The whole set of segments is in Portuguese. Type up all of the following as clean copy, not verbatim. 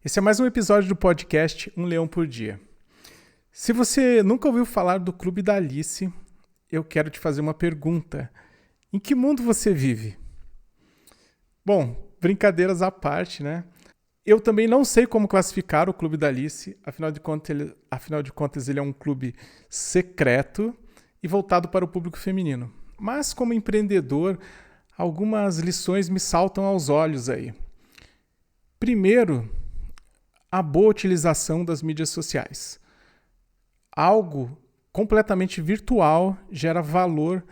Esse é mais um episódio do podcast Um Leão por Dia. Se você nunca ouviu falar do Clube da Alice, eu quero te fazer uma pergunta. Em que mundo você vive? Bom, brincadeiras à parte, né? Eu também não sei como classificar o Clube da Alice, afinal de contas ele é um clube secreto e voltado para o público feminino. Mas como empreendedor, algumas lições me saltam aos olhos aí. Primeiro, a boa utilização das mídias sociais. Algo completamente virtual gerou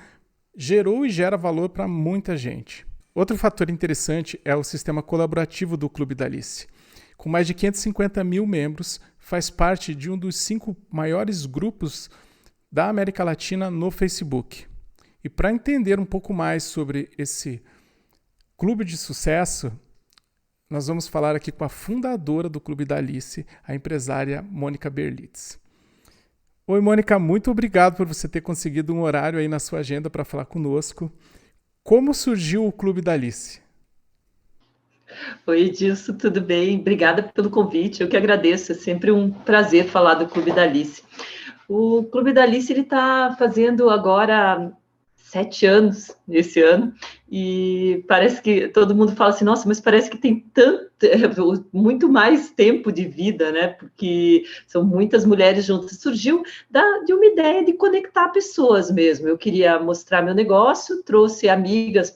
e gera valor para muita gente. Outro fator interessante é o sistema colaborativo do Clube da Alice. Com mais de 550 mil membros, faz parte de um dos 5 maiores grupos da América Latina no Facebook. E para entender um pouco mais sobre esse clube de sucesso, nós vamos falar aqui com a fundadora do Clube da Alice, a empresária Mônica Berlitz. Oi, Mônica, muito obrigado por você ter conseguido um horário aí na sua agenda para falar conosco. Como surgiu o Clube da Alice? Oi, Edilson, tudo bem? Obrigada pelo convite, eu que agradeço, é sempre um prazer falar do Clube da Alice. O Clube da Alice está fazendo agora 7 anos nesse ano, e parece que todo mundo fala assim, nossa, mas parece que tem muito mais tempo de vida, né? Porque são muitas mulheres juntas. Surgiu de uma ideia de conectar pessoas mesmo. Eu queria mostrar meu negócio, trouxe amigas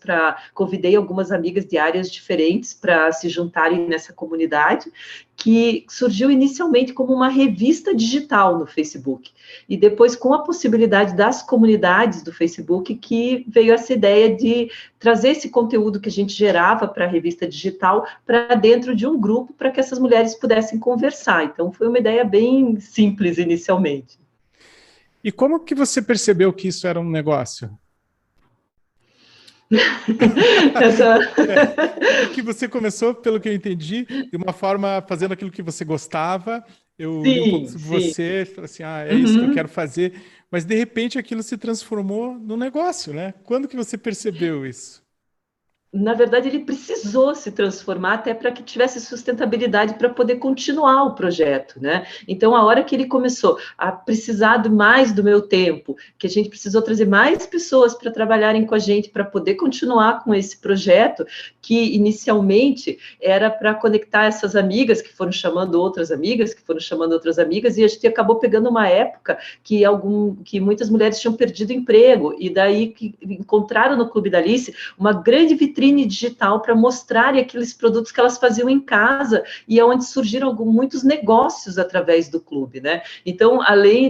convidei algumas amigas de áreas diferentes para se juntarem nessa comunidade, que surgiu inicialmente como uma revista digital no Facebook. E depois, com a possibilidade das comunidades do Facebook, que veio essa ideia de trazer esse conteúdo que a gente gerava para a revista digital para dentro de um grupo, para que essas mulheres pudessem conversar. Então, foi uma ideia bem simples inicialmente. E como que você percebeu que isso era um negócio? Porque você começou, pelo que eu entendi, de uma forma fazendo aquilo que você gostava. Eu li um pouco Sim, sobre sim. você, falei assim, é isso que eu quero fazer. Mas, de repente, aquilo se transformou num negócio, né? Quando que você percebeu isso? Na verdade, ele precisou se transformar até para que tivesse sustentabilidade para poder continuar o projeto, né? Então, a hora que ele começou a precisar mais do meu tempo, que a gente precisou trazer mais pessoas para trabalharem com a gente para poder continuar com esse projeto, que inicialmente era para conectar essas amigas que foram chamando outras amigas, que foram chamando outras amigas, e a gente acabou pegando uma época que muitas mulheres tinham perdido emprego, e daí que encontraram no Clube da Alice uma grande vitrine digital para mostrarem aqueles produtos que elas faziam em casa, e é onde surgiram muitos negócios através do clube, né? Então,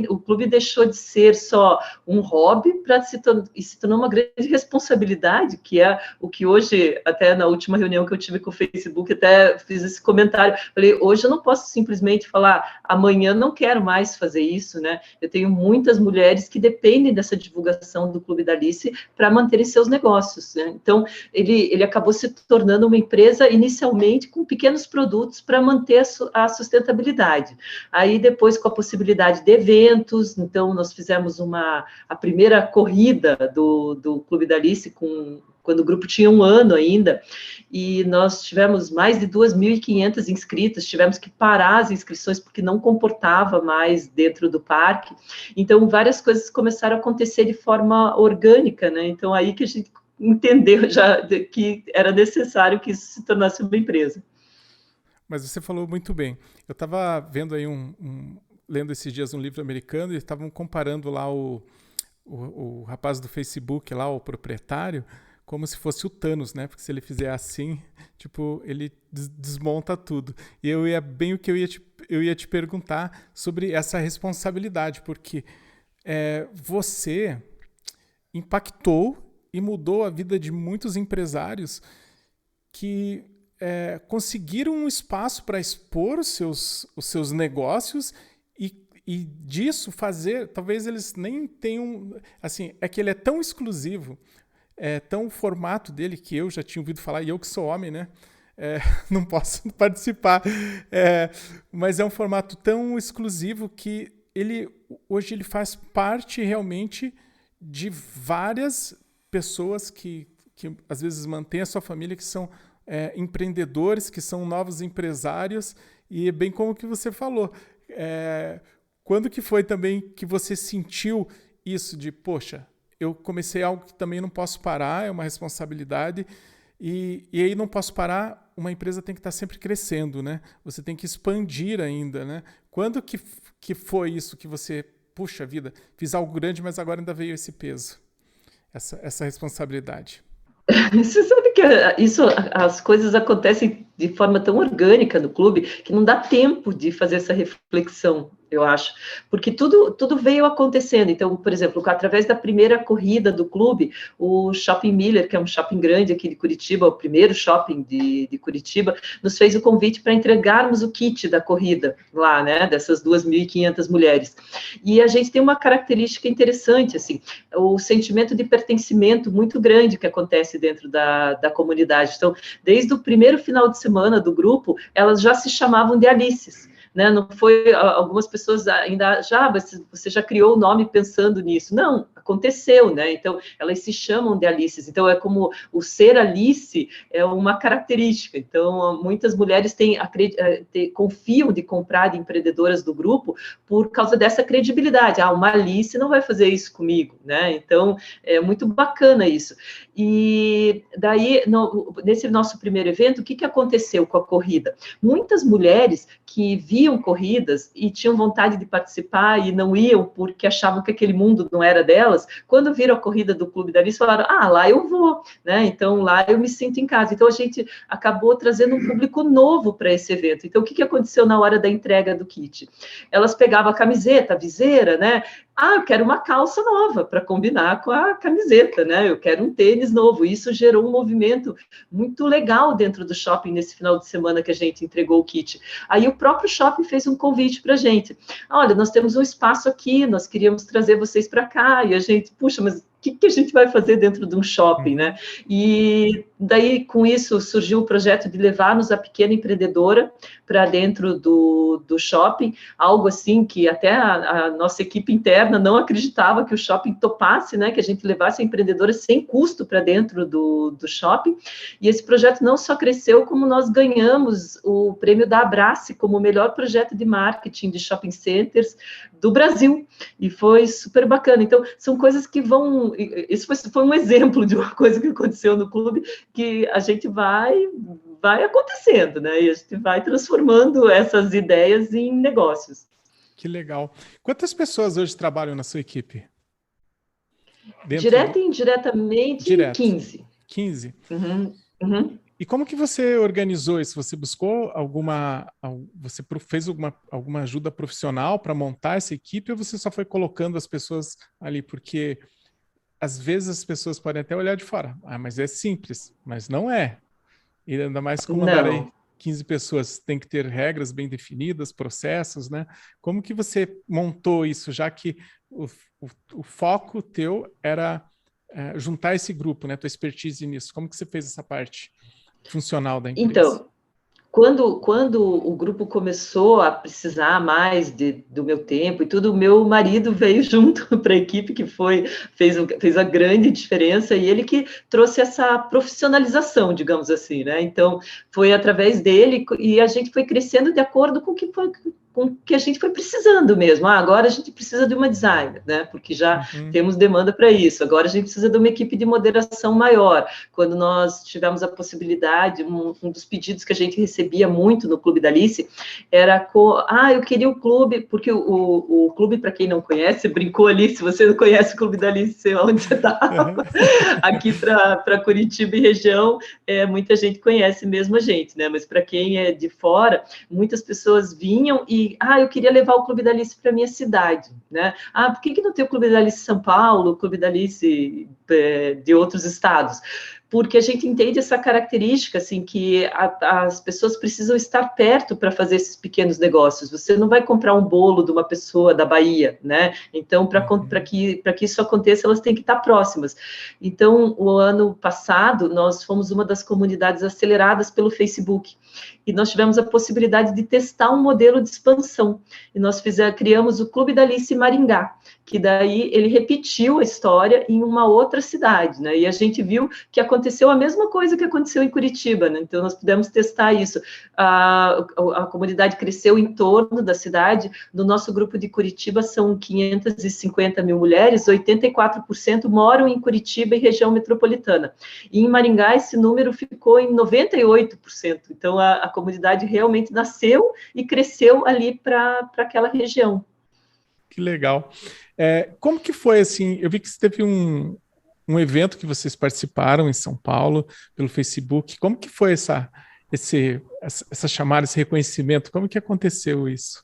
o clube deixou de ser só um hobby para se tornou uma grande responsabilidade, que é o que hoje, até na última reunião que eu tive com o Facebook, até fiz esse comentário, falei, hoje eu não posso simplesmente falar, amanhã não quero mais fazer isso, né? Eu tenho muitas mulheres que dependem dessa divulgação do Clube da Alice para manterem seus negócios, né? Então, ele acabou se tornando uma empresa inicialmente com pequenos produtos para manter a sustentabilidade. Aí depois com a possibilidade de eventos, então nós fizemos a primeira corrida do Clube da Alice quando o grupo tinha 1 ano ainda, e nós tivemos mais de 2.500 inscritos, tivemos que parar as inscrições porque não comportava mais dentro do parque, então várias coisas começaram a acontecer de forma orgânica, né? Então aí que a gente entendeu já que era necessário que isso se tornasse uma empresa. Mas você falou muito bem. Eu estava vendo aí lendo esses dias um livro americano e estavam comparando lá o rapaz do Facebook, lá, o proprietário, como se fosse o Thanos, né? Porque se ele fizer assim, tipo, ele desmonta tudo. E bem o que eu ia te perguntar sobre essa responsabilidade, porque você impactou e mudou a vida de muitos empresários que conseguiram um espaço para expor os seus negócios e disso fazer, talvez eles nem tenham, assim, é que ele é tão exclusivo, é tão o formato dele que eu já tinha ouvido falar, e eu que sou homem, né? Não posso participar, mas é um formato tão exclusivo que hoje ele faz parte realmente de várias pessoas que às vezes mantêm a sua família, que são empreendedores que são novos empresários, e bem como que você falou, quando que foi também que você sentiu isso de, poxa, eu comecei algo que também não posso parar, é uma responsabilidade, e aí não posso parar, uma empresa tem que estar sempre crescendo, né? Você tem que expandir ainda, né? Quando que foi isso que você, puxa vida, fiz algo grande, mas agora ainda veio esse peso, essa responsabilidade? Você sabe que as coisas acontecem de forma tão orgânica no clube que não dá tempo de fazer essa reflexão, eu acho, porque tudo veio acontecendo. Então, por exemplo, através da primeira corrida do clube, o Shopping Miller, que é um shopping grande aqui de Curitiba, o primeiro shopping de Curitiba, nos fez o convite para entregarmos o kit da corrida lá, né, dessas 2.500 mulheres. E a gente tem uma característica interessante, assim, o sentimento de pertencimento muito grande que acontece dentro da comunidade. Então, desde o primeiro final de semana do grupo, elas já se chamavam de Alices. Né? Não foi, algumas pessoas ainda você já criou o nome pensando nisso. Não, aconteceu, né? Então, elas se chamam de Alices. Então, é como o ser Alice é uma característica. Então, muitas mulheres confiam de comprar de empreendedoras do grupo por causa dessa credibilidade. Uma Alice não vai fazer isso comigo, né? Então, é muito bacana isso. E daí, nesse nosso primeiro evento, o que aconteceu com a corrida? Muitas mulheres que viam corridas e tinham vontade de participar e não iam porque achavam que aquele mundo não era delas, quando viram a corrida do Clube da Alice, falaram, lá eu vou, né? Então, lá eu me sinto em casa. Então, a gente acabou trazendo um público novo para esse evento. Então, o que aconteceu na hora da entrega do kit? Elas pegavam a camiseta, a viseira, né? Eu quero uma calça nova para combinar com a camiseta, né? Eu quero um tênis novo. Isso gerou um movimento muito legal dentro do shopping nesse final de semana que a gente entregou o kit. Aí o próprio shopping fez um convite para a gente. Olha, nós temos um espaço aqui, nós queríamos trazer vocês para cá. E a gente, puxa, mas o que a gente vai fazer dentro de um shopping, né? E daí, com isso, surgiu o projeto de levarmos a pequena empreendedora para dentro do shopping, algo assim que até a nossa equipe interna não acreditava que o shopping topasse, né? Que a gente levasse a empreendedora sem custo para dentro do shopping. E esse projeto não só cresceu, como nós ganhamos o prêmio da Abrace como o melhor projeto de marketing de shopping centers do Brasil. E foi super bacana. Então, são coisas que vão... Isso foi um exemplo de uma coisa que aconteceu no clube, que a gente vai acontecendo, né? E a gente vai transformando essas ideias em negócios. Que legal. Quantas pessoas hoje trabalham na sua equipe? Direta e indiretamente, Direto. 15. 15? Uhum. E como que você organizou isso? Você buscou você fez alguma ajuda profissional para montar essa equipe, ou você só foi colocando as pessoas ali? Porque às vezes as pessoas podem até olhar de fora. Mas é simples. Mas não é. E ainda mais comandar aí 15 pessoas, tem que ter regras bem definidas, processos, né? Como que você montou isso, já que o foco teu era juntar esse grupo, né? Tua expertise nisso. Como que você fez essa parte funcional da empresa? Então, quando o grupo começou a precisar mais do meu tempo e tudo, o meu marido veio junto para a equipe, que fez a grande diferença, e ele que trouxe essa profissionalização, digamos assim, né? Então, foi através dele, e a gente foi crescendo de acordo com o que a gente foi precisando mesmo. Agora a gente precisa de uma designer, né? Porque já temos demanda para isso. Agora a gente precisa de uma equipe de moderação maior. Quando nós tivemos a possibilidade, um dos pedidos que a gente recebia muito no Clube da Alice era eu queria o clube, porque o clube, para quem não conhece, brincou ali, se você não conhece o Clube da Alice, sei onde você está. Aqui para Curitiba e região, muita gente conhece mesmo a gente, né? Mas para quem é de fora, muitas pessoas vinham e eu queria levar o Clube da Alice para minha cidade, né? Por que não tem o Clube da Alice em São Paulo, o Clube da Alice de outros estados? Porque a gente entende essa característica, assim, que as pessoas precisam estar perto para fazer esses pequenos negócios. Você não vai comprar um bolo de uma pessoa da Bahia, né? Então, para que isso aconteça, elas têm que estar próximas. Então, o ano passado, nós fomos uma das comunidades aceleradas pelo Facebook. e nós tivemos a possibilidade de testar um modelo de expansão. E nós criamos o Clube da Alice Maringá, que daí ele repetiu a história em uma outra cidade, né? E a gente viu que aconteceu a mesma coisa que aconteceu em Curitiba, né? Então nós pudemos testar isso. A comunidade cresceu em torno da cidade. No nosso grupo de Curitiba são 550 mil mulheres, 84% moram em Curitiba e região metropolitana. E em Maringá esse número ficou em 98%. Então a comunidade realmente nasceu e cresceu ali para aquela região. Que legal. Como que foi, assim, eu vi que você teve um evento que vocês participaram em São Paulo, pelo Facebook. Como que foi essa chamada, esse reconhecimento? Como que aconteceu isso?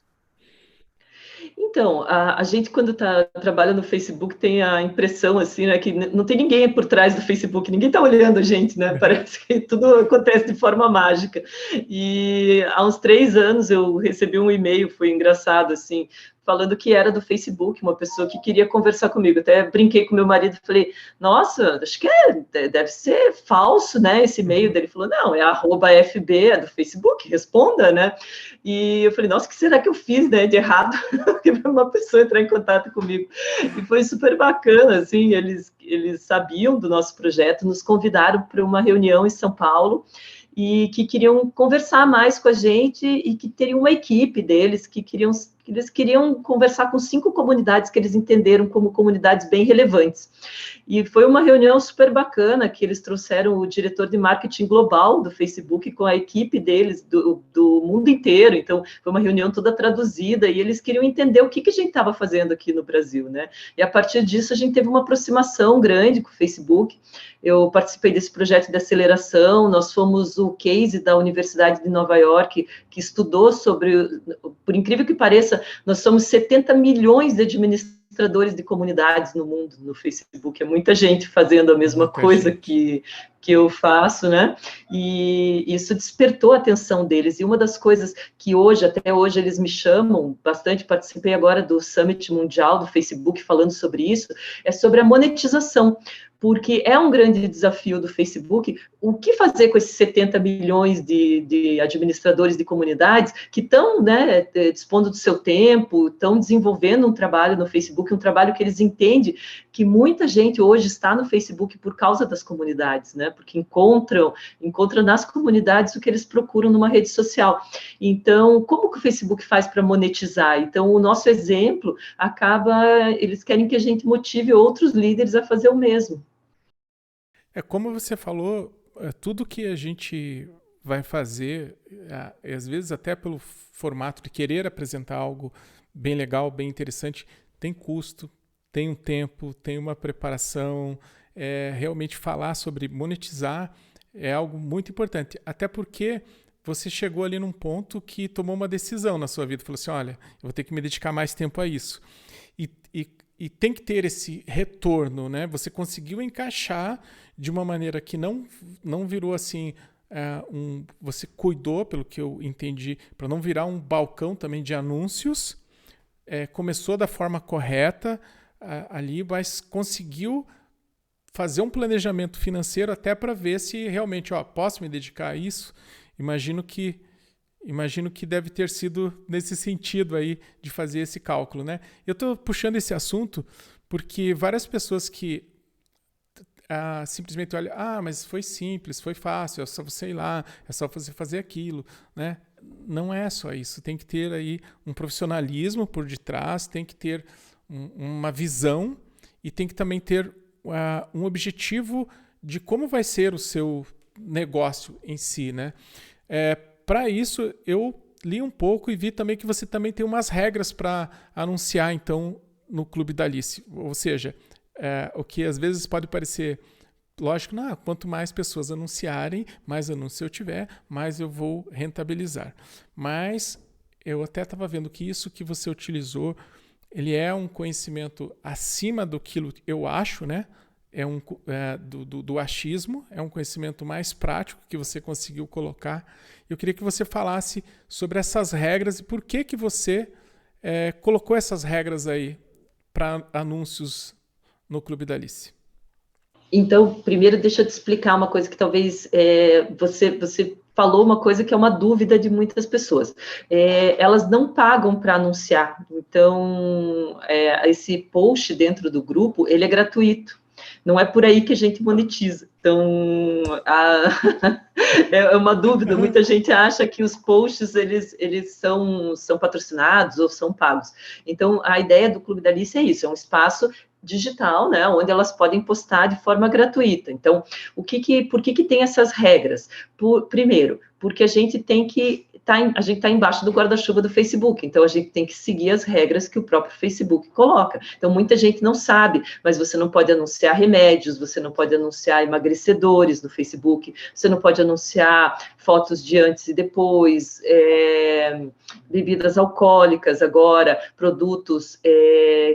Então, a gente, quando trabalha no Facebook, tem a impressão, assim, né, que não tem ninguém por trás do Facebook, ninguém está olhando a gente, né? Parece que tudo acontece de forma mágica. E há uns 3 anos eu recebi um e-mail, foi engraçado, assim, falando que era do Facebook, uma pessoa que queria conversar comigo. Até brinquei com meu marido e falei, nossa, acho que deve ser falso, né, esse e-mail. Ele falou, não, é @FB, é do Facebook, responda, né? E eu falei, nossa, o que será que eu fiz, né, de errado? Para uma pessoa entrar em contato comigo. E foi super bacana, assim, eles sabiam do nosso projeto, nos convidaram para uma reunião em São Paulo, e que queriam conversar mais com a gente e que teriam uma equipe deles que eles queriam conversar com 5 comunidades que eles entenderam como comunidades bem relevantes. E foi uma reunião super bacana, que eles trouxeram o diretor de marketing global do Facebook com a equipe deles do mundo inteiro. Então, foi uma reunião toda traduzida e eles queriam entender o que a gente estava fazendo aqui no Brasil, né? E a partir disso, a gente teve uma aproximação grande com o Facebook. Eu participei desse projeto de aceleração, nós fomos o case da Universidade de Nova York, que estudou sobre, por incrível que pareça, nós somos 70 milhões de administradores de comunidades no mundo, no Facebook, é muita gente fazendo a mesma coisa que eu faço, né? E isso despertou a atenção deles, e uma das coisas que até hoje, eles me chamam bastante, participei agora do Summit Mundial do Facebook falando sobre isso, é sobre a monetização, porque é um grande desafio do Facebook, o que fazer com esses 70 milhões de administradores de comunidades que estão, né, dispondo do seu tempo, estão desenvolvendo um trabalho no Facebook, um trabalho que eles entendem que muita gente hoje está no Facebook por causa das comunidades, né, porque encontram nas comunidades o que eles procuram numa rede social. Então, como que o Facebook faz para monetizar? Então, o nosso exemplo eles querem que a gente motive outros líderes a fazer o mesmo. Como você falou, tudo que a gente vai fazer, às vezes até pelo formato de querer apresentar algo bem legal, bem interessante, tem custo, tem um tempo, tem uma preparação. Realmente falar sobre monetizar é algo muito importante, até porque você chegou ali num ponto que tomou uma decisão na sua vida, falou assim, olha, eu vou ter que me dedicar mais tempo a isso. E tem que ter esse retorno, né? Você conseguiu encaixar de uma maneira que não virou assim, você cuidou, pelo que eu entendi, para não virar um balcão também de anúncios, começou da forma correta ali, mas conseguiu fazer um planejamento financeiro até para ver se realmente, posso me dedicar a isso? Imagino que deve ter sido nesse sentido aí de fazer esse cálculo, né? Eu estou puxando esse assunto porque várias pessoas que simplesmente olham, mas foi simples, foi fácil, é só você ir lá, é só você fazer aquilo, né? Não é só isso, tem que ter aí um profissionalismo por detrás, tem que ter uma visão e tem que também ter um objetivo de como vai ser o seu negócio em si, né? Para isso, eu li um pouco e vi também que você também tem umas regras para anunciar, então, no Clube da Alice. Ou seja, o que às vezes pode parecer, lógico, quanto mais pessoas anunciarem, mais anúncios eu tiver, mais eu vou rentabilizar. Mas eu até estava vendo que isso que você utilizou, ele é um conhecimento acima do que eu acho, né? Do achismo, é um conhecimento mais prático que você conseguiu colocar. Eu queria que você falasse sobre essas regras e por que você colocou essas regras aí para anúncios no Clube da Alice. Então, primeiro, deixa eu te explicar uma coisa que talvez você falou uma coisa que é uma dúvida de muitas pessoas. Elas não pagam para anunciar. Então, esse post dentro do grupo, ele é gratuito. Não é por aí que a gente monetiza. Então, é uma dúvida. Muita gente acha que os posts eles são patrocinados ou são pagos. Então, a ideia do Clube da Alice é isso: é um espaço digital, né, onde elas podem postar de forma gratuita. Então, por que tem essas regras? Primeiro, porque a gente tem que a gente está embaixo do guarda-chuva do Facebook, então a gente tem que seguir as regras que o próprio Facebook coloca. Então, muita gente não sabe, mas você não pode anunciar remédios, você não pode anunciar emagrecedores no Facebook, você não pode anunciar fotos de antes e depois, bebidas alcoólicas agora, produtos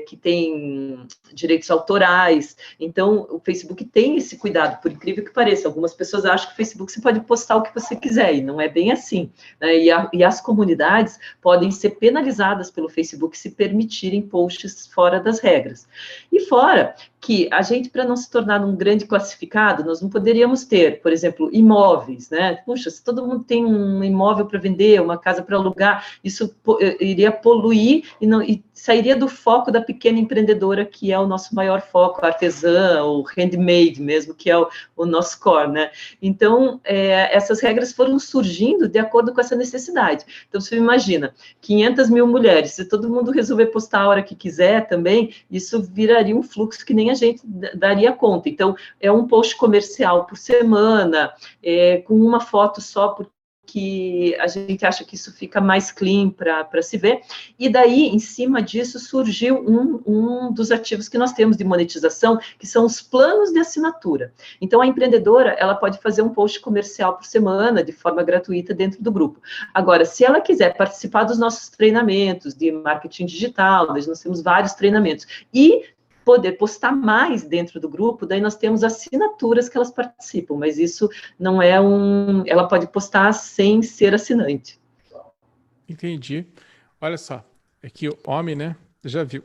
que têm direitos autorais. Então, o Facebook tem esse cuidado, por incrível que pareça. Algumas pessoas acham que o Facebook você pode postar o que você quiser, e não é bem assim, né? E as comunidades podem ser penalizadas pelo Facebook se permitirem posts fora das regras. E fora que a gente, para não se tornar um grande classificado, nós não poderíamos ter, por exemplo, imóveis, né? Puxa, se todo mundo tem um imóvel para vender, uma casa para alugar, isso iria poluir e sairia do foco da pequena empreendedora, que é o nosso maior foco, a artesã, o handmade mesmo, que é o nosso core, né? Então, essas regras foram surgindo de acordo com essa necessidade. Então, você imagina, 500 mil mulheres, se todo mundo resolver postar a hora que quiser também, isso viraria um fluxo que nem a gente daria conta. Então, é um post comercial por semana, com uma foto só, porque a gente acha que isso fica mais clean para se ver. E daí, em cima disso, surgiu um dos ativos que nós temos de monetização, que são os planos de assinatura. Então, a empreendedora, ela pode fazer um post comercial por semana, de forma gratuita, dentro do grupo. Agora, se ela quiser participar dos nossos treinamentos de marketing digital, nós temos vários treinamentos, e poder postar mais dentro do grupo, daí nós temos assinaturas que elas participam, mas isso não é ela pode postar sem ser assinante. Entendi. Olha só, é que o homem, né, já viu.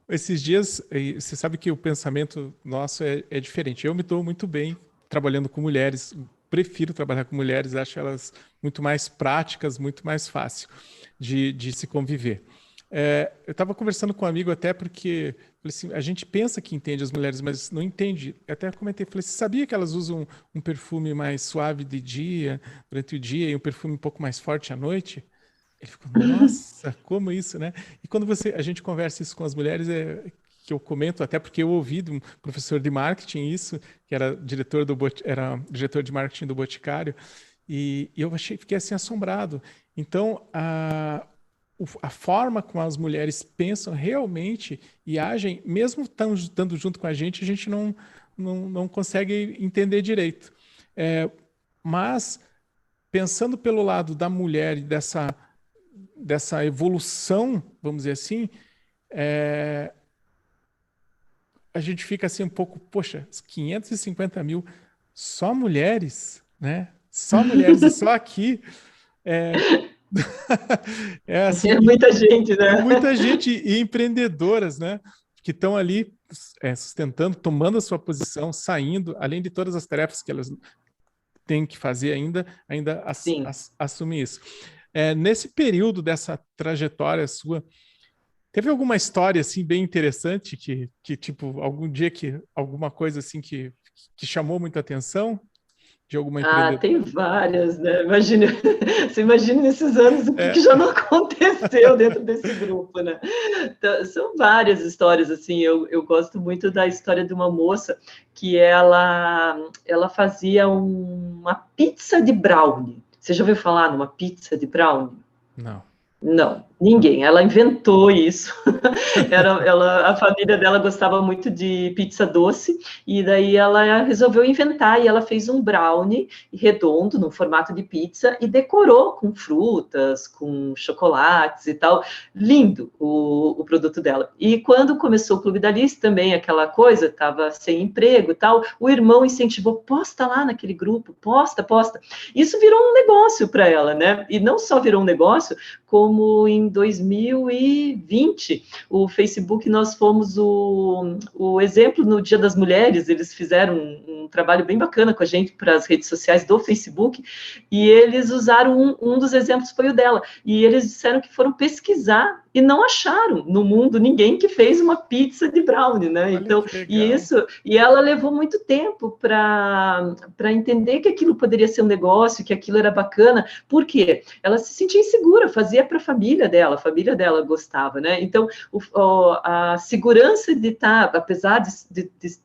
Esses dias, você sabe que o pensamento nosso é diferente. Eu me dou muito bem trabalhando com mulheres, prefiro trabalhar com mulheres, acho elas muito mais práticas, muito mais fácil de se conviver. Eu estava conversando com um amigo até porque assim, a gente pensa que entende as mulheres, mas não entende. Eu até comentei, falei, você sabia que elas usam um perfume mais suave de dia, durante o dia, e um perfume um pouco mais forte à noite? Ele ficou, nossa, como isso, né? E quando a gente conversa isso com as mulheres, que eu comento, até porque eu ouvi de um professor de marketing isso, que era diretor de marketing do Boticário, e eu fiquei assim assombrado. Então, a forma como as mulheres pensam realmente e agem, mesmo estando junto com a gente não consegue entender direito. Mas, pensando pelo lado da mulher e dessa evolução, vamos dizer assim, a gente fica assim um pouco, poxa, 550 mil, só mulheres, né? Só mulheres e só aqui. Assim, é muita gente, né? É muita gente e empreendedoras, né? Que estão ali sustentando, tomando a sua posição, saindo, além de todas as tarefas que elas têm que fazer ainda assumir isso. Nesse período dessa trajetória sua, teve alguma história assim bem interessante que tipo algum dia alguma coisa assim que chamou muita atenção? De alguma empreendedora? Tem várias, né? Você imagina nesses anos o que já não aconteceu dentro desse grupo, né? Então, são várias histórias, assim, eu gosto muito da história de uma moça que ela fazia uma pizza de brownie. Você já ouviu falar numa pizza de brownie? Não, ninguém. Ela inventou isso. A família dela gostava muito de pizza doce, e daí ela resolveu inventar, e ela fez um brownie redondo, no formato de pizza, e decorou com frutas, com chocolates e tal. Lindo o produto dela. E quando começou o Clube da Alice, também aquela coisa, estava sem emprego e tal, o irmão incentivou, posta lá naquele grupo, posta. Isso virou um negócio para ela, né? E não só virou um negócio, como em 2020, o Facebook, nós fomos o exemplo no Dia das Mulheres, eles fizeram um trabalho bem bacana com a gente para as redes sociais do Facebook, e eles usaram um dos exemplos foi o dela, e eles disseram que foram pesquisar e não acharam no mundo ninguém que fez uma pizza de brownie, né? Olha, então, e ela levou muito tempo para entender que aquilo poderia ser um negócio, que aquilo era bacana. Por quê? Ela se sentia insegura, fazia para a família dela gostava, né? Então, a segurança de estar, apesar de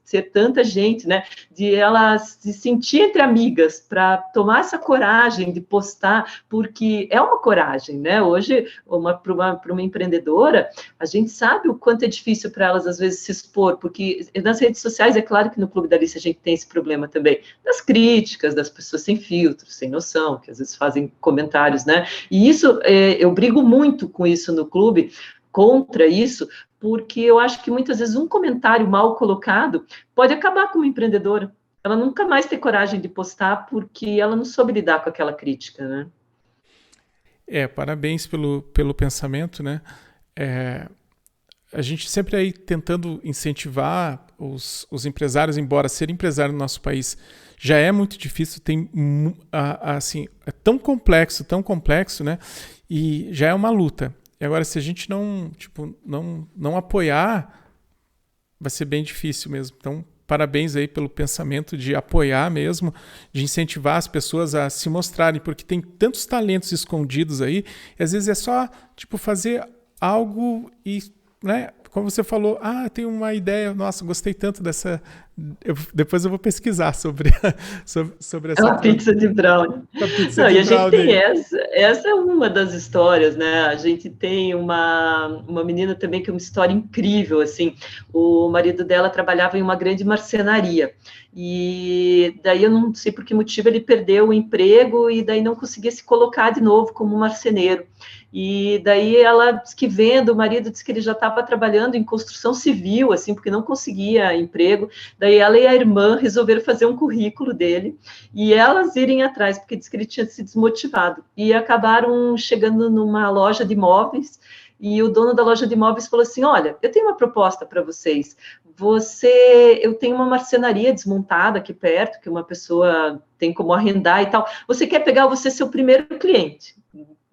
ser tanta gente, né? De ela se sentir entre amigas, para tomar essa coragem de postar, porque é uma coragem, né? Hoje, para uma empreendedora, a gente sabe o quanto é difícil para elas, às vezes, se expor, porque nas redes sociais, é claro que no Clube da Alice a gente tem esse problema também, das críticas, das pessoas sem filtro, sem noção, que às vezes fazem comentários, né? E isso, eu brigo muito com isso no clube, contra isso, porque eu acho que muitas vezes um comentário mal colocado pode acabar com uma empreendedora. Ela nunca mais tem coragem de postar porque ela não soube lidar com aquela crítica, né? Parabéns pelo pensamento, né? A gente sempre aí tentando incentivar os empresários, embora ser empresário no nosso país já é muito difícil, assim, é tão complexo, né? E já é uma luta. E agora, se a gente não apoiar, vai ser bem difícil mesmo. Então, parabéns aí pelo pensamento de apoiar mesmo, de incentivar as pessoas a se mostrarem, porque tem tantos talentos escondidos aí, e às vezes é só fazer algo e, né, como você falou, tem uma ideia, nossa, gostei tanto dessa... depois eu vou pesquisar sobre essa... A pizza de brownie. E a gente tem essa é uma das histórias, né? A gente tem uma menina também que é uma história incrível, assim. O marido dela trabalhava em uma grande marcenaria, e daí eu não sei por que motivo ele perdeu o emprego e daí não conseguia se colocar de novo como marceneiro. E daí ela disse que vendo, o marido disse que ele já estava trabalhando em construção civil, assim, porque não conseguia emprego. Daí ela e a irmã resolveram fazer um currículo dele e elas irem atrás, porque disse que ele tinha se desmotivado. E acabaram chegando numa loja de imóveis e o dono da loja de imóveis falou assim: olha, eu tenho uma proposta para vocês. Eu tenho uma marcenaria desmontada aqui perto, que uma pessoa tem como arrendar e tal. Você quer pegar você seu primeiro cliente?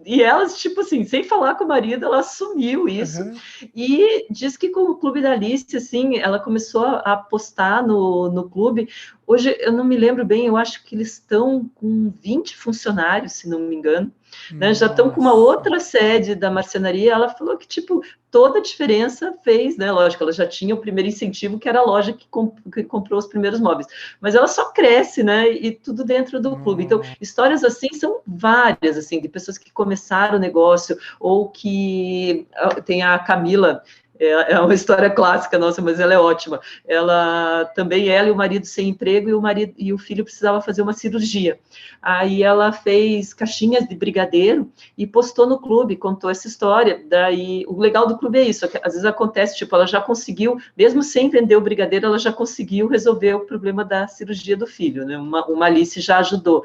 E elas, tipo assim, sem falar com o marido, ela assumiu isso. Uhum. E diz que com o Clube da Alice, assim, ela começou a apostar no clube. Hoje, eu não me lembro bem, eu acho que eles estão com 20 funcionários, se não me engano. Né? Já estão com uma outra sede da marcenaria. Ela falou que, tipo, toda a diferença fez, né? Lógico, ela já tinha o primeiro incentivo, que era a loja que comprou os primeiros móveis. Mas ela só cresce, né? E tudo dentro do clube. Então, histórias assim são várias, assim, de pessoas que começaram o negócio, ou que tem a Camila. É uma história clássica nossa, mas ela é ótima. Ela e o marido sem emprego, e o filho precisava fazer uma cirurgia. Aí ela fez caixinhas de brigadeiro e postou no clube, contou essa história. Daí, o legal do clube é isso, que às vezes acontece, tipo, ela já conseguiu, mesmo sem vender o brigadeiro, ela já conseguiu resolver o problema da cirurgia do filho, né? Uma Alice já ajudou.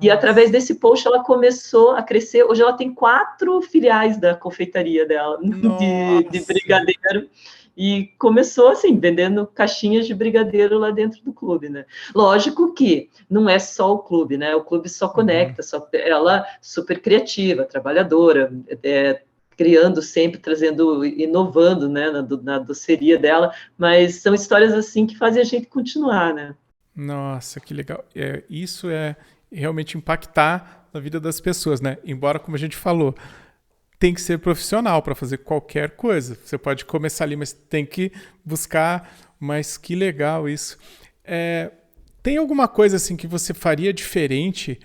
E através desse post ela começou a crescer. Hoje ela tem 4 filiais da confeitaria dela, de brigadeiro. E começou assim, vendendo caixinhas de brigadeiro lá dentro do clube, né? Lógico que não é só o clube, né? O clube só conecta, ela super criativa, trabalhadora, criando sempre, inovando, né, na doceria dela, mas são histórias assim que fazem a gente continuar, né? Nossa, que legal. Isso é realmente impactar na vida das pessoas, né? Embora, como a gente falou, tem que ser profissional para fazer qualquer coisa. Você pode começar ali, mas tem que buscar. Mas que legal isso. Tem alguma coisa assim que você faria diferente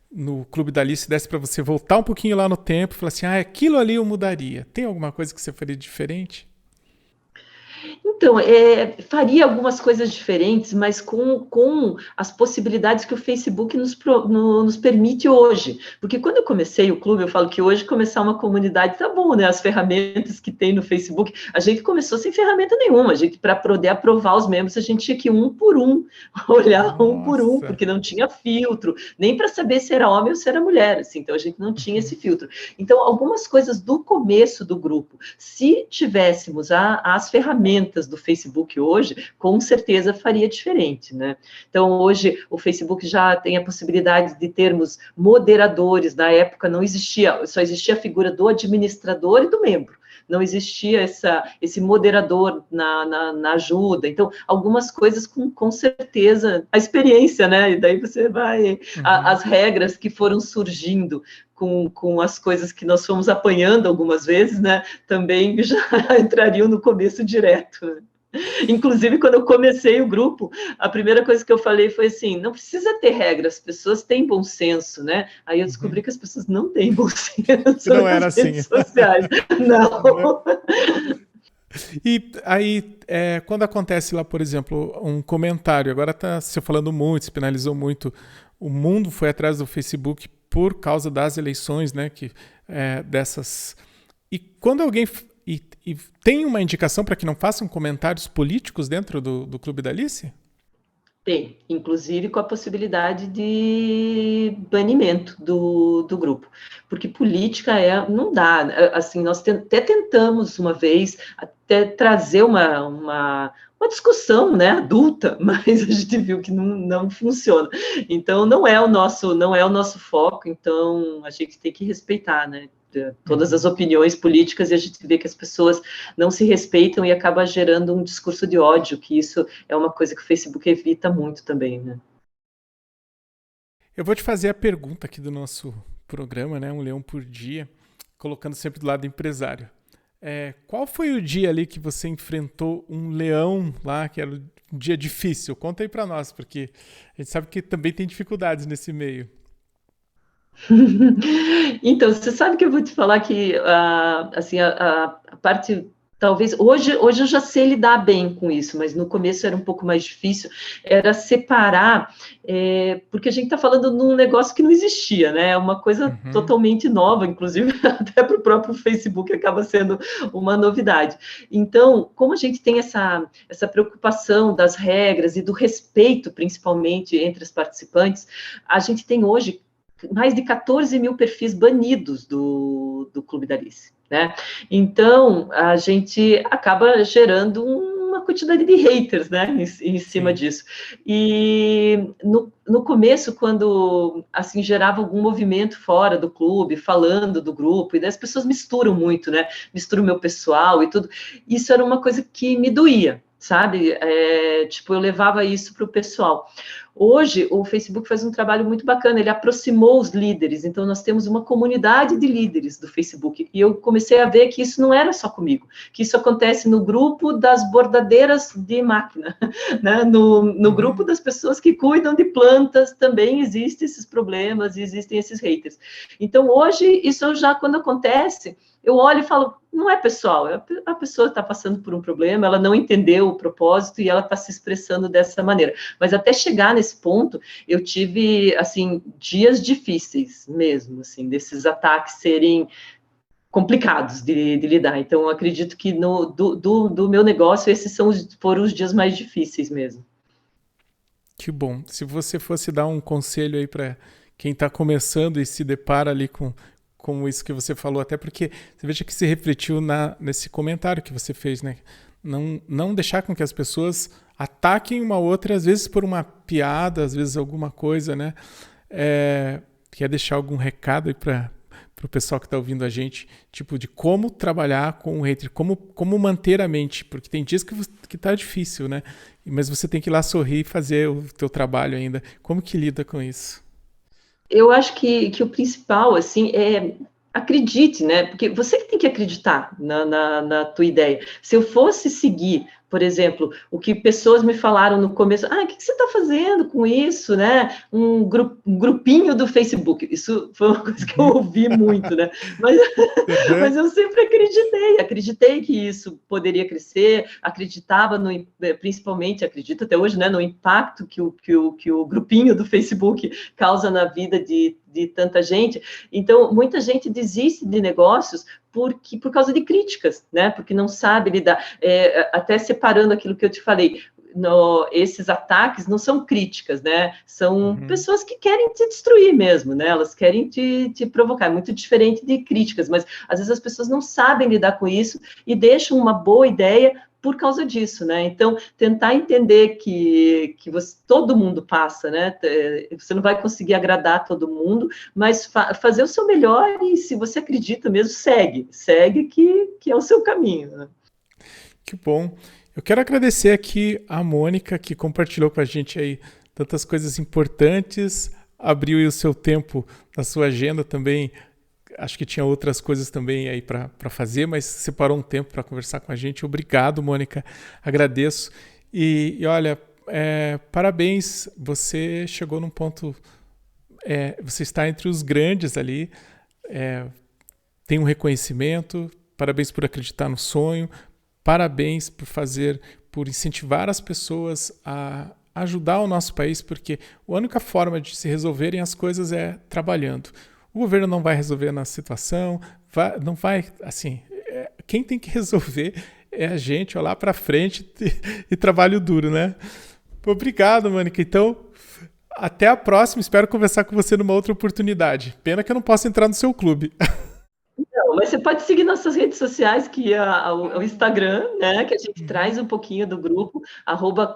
no Clube da Alice, se desse para você voltar um pouquinho lá no tempo e falar assim, aquilo ali eu mudaria? Tem alguma coisa que você faria diferente? Então, faria algumas coisas diferentes, mas com as possibilidades que o Facebook nos permite hoje. Porque quando eu comecei o clube, eu falo que hoje começar uma comunidade tá bom, né? As ferramentas que tem no Facebook, a gente começou sem ferramenta nenhuma. A gente, para poder aprovar os membros, a gente tinha que ir um por um, olhar um por um, porque não tinha filtro, nem para saber se era homem ou se era mulher, assim. Então, a gente não tinha esse filtro. Então, algumas coisas do começo do grupo, se tivéssemos as ferramentas do Facebook hoje, com certeza faria diferente, né? Então, hoje, o Facebook já tem a possibilidade de termos moderadores. Na época, não existia, só existia a figura do administrador e do membro. Não existia esse moderador na ajuda. Então, algumas coisas com certeza, a experiência, né? E daí você vai... As regras que foram surgindo com as coisas que nós fomos apanhando algumas vezes, né? Também já entrariam no começo direto, né? Inclusive, quando eu comecei o grupo, a primeira coisa que eu falei foi assim, não precisa ter regras, as pessoas têm bom senso, né? Aí eu descobri que as pessoas não têm bom senso não era nas assim. redes sociais. Não. E aí, quando acontece lá, por exemplo, um comentário, agora tá se falando muito, se penalizou muito, o mundo foi atrás do Facebook por causa das eleições, né? Dessas... E quando alguém... E tem uma indicação para que não façam comentários políticos dentro do Clube da Alice? Tem, inclusive com a possibilidade de banimento do grupo, porque política não dá, assim, nós até tentamos uma vez até trazer uma discussão, né, adulta, mas a gente viu que não funciona. Então não é o nosso foco, então a gente tem que respeitar, né? Todas as opiniões políticas, e a gente vê que as pessoas não se respeitam e acaba gerando um discurso de ódio, que isso é uma coisa que o Facebook evita muito também, né? Eu vou te fazer a pergunta aqui do nosso programa, né? Um leão por dia, colocando sempre do lado do empresário. Qual foi o dia ali que você enfrentou um leão lá, que era um dia difícil? Conta aí para nós, porque a gente sabe que também tem dificuldades nesse meio. Então, você sabe que eu vou te falar que assim, a parte, talvez, hoje eu já sei lidar bem com isso, mas no começo era um pouco mais difícil, era separar, porque a gente está falando num negócio que não existia, né? É uma coisa totalmente nova, inclusive até para o próprio Facebook acaba sendo uma novidade. Então, como a gente tem essa preocupação das regras e do respeito, principalmente, entre os participantes, a gente tem hoje mais de 14 mil perfis banidos do Clube da Alice, né? Então, a gente acaba gerando uma quantidade de haters, né, em cima disso. E no começo, quando, assim, gerava algum movimento fora do clube, falando do grupo, e daí as pessoas misturam muito, né, misturam o meu pessoal e tudo, isso era uma coisa que me doía, sabe? Tipo, eu levava isso para o pessoal. Hoje, o Facebook faz um trabalho muito bacana, ele aproximou os líderes, então nós temos uma comunidade de líderes do Facebook, e eu comecei a ver que isso não era só comigo, que isso acontece no grupo das bordadeiras de máquina, né? No grupo das pessoas que cuidam de plantas, também existem esses problemas, existem esses haters. Então, hoje, isso já, quando acontece, eu olho e falo, não é pessoal, a pessoa está passando por um problema, ela não entendeu o propósito e ela está se expressando dessa maneira. Mas até chegar nesse ponto, eu tive, assim, dias difíceis mesmo, assim, desses ataques serem complicados de lidar. Então, eu acredito que do meu negócio, esses foram os dias mais difíceis mesmo. Que bom. Se você fosse dar um conselho aí para quem está começando e se depara ali com isso que você falou, até porque você veja que se refletiu nesse comentário que você fez, né? Não deixar com que as pessoas ataquem uma outra, às vezes por uma piada, às vezes alguma coisa, né? Quer deixar algum recado aí para o pessoal que está ouvindo a gente, tipo de como trabalhar com o hater, como manter a mente, porque tem dias que tá difícil, né? Mas você tem que ir lá sorrir e fazer o teu trabalho ainda. Como que lida com isso? Eu acho que o principal, assim, acredite, né? Porque você que tem que acreditar na tua ideia. Se eu fosse seguir Por exemplo, o que pessoas me falaram no começo, o que você está fazendo com isso, né? Um grupinho do Facebook. Isso foi uma coisa que eu ouvi muito, né? Mas eu sempre acreditei que isso poderia crescer, acreditava principalmente, acredito até hoje, né, no impacto que o grupinho do Facebook causa na vida de tanta gente. Então, muita gente desiste de negócios por causa de críticas, né? Porque não sabe lidar. Até separando aquilo que eu te falei, esses ataques não são críticas, né? São pessoas que querem te destruir mesmo, né? Elas querem te provocar. É muito diferente de críticas, mas às vezes as pessoas não sabem lidar com isso e deixam uma boa ideia por causa disso, né? Então, tentar entender que todo mundo passa, né? Você não vai conseguir agradar todo mundo, mas fazer o seu melhor e, se você acredita mesmo, segue que é o seu caminho, né? Que bom. Eu quero agradecer aqui a Mônica, que compartilhou com a gente aí tantas coisas importantes, abriu aí o seu tempo na sua agenda também. Acho que tinha outras coisas também aí para fazer, mas separou um tempo para conversar com a gente. Obrigado, Mônica. Agradeço. E olha, parabéns. Você chegou num ponto... você está entre os grandes ali. Tem um reconhecimento. Parabéns por acreditar no sonho. Parabéns por incentivar as pessoas a ajudar o nosso país, porque a única forma de se resolverem as coisas é trabalhando. O governo não vai resolver na situação, não vai, assim, quem tem que resolver é a gente, olhar para frente e trabalho duro, né? Obrigado, Mônica. Então, até a próxima. Espero conversar com você numa outra oportunidade. Pena que eu não posso entrar no seu clube. Não, mas você pode seguir nossas redes sociais, que é o Instagram, né? Que a gente traz um pouquinho do grupo,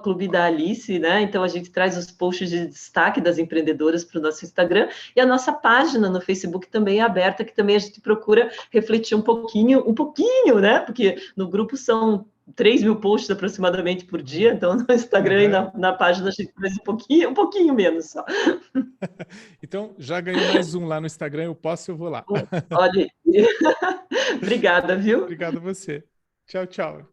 @Clube da Alice, né? Então a gente traz os posts de destaque das empreendedoras para o nosso Instagram, e a nossa página no Facebook também é aberta, que também a gente procura refletir um pouquinho, né? Porque no grupo são 3.000 posts aproximadamente por dia, então no Instagram e na página a gente faz um pouquinho menos só. Então, já ganhei mais um lá no Instagram, eu vou lá. Olha, obrigada, viu? Obrigado a você. Tchau, tchau.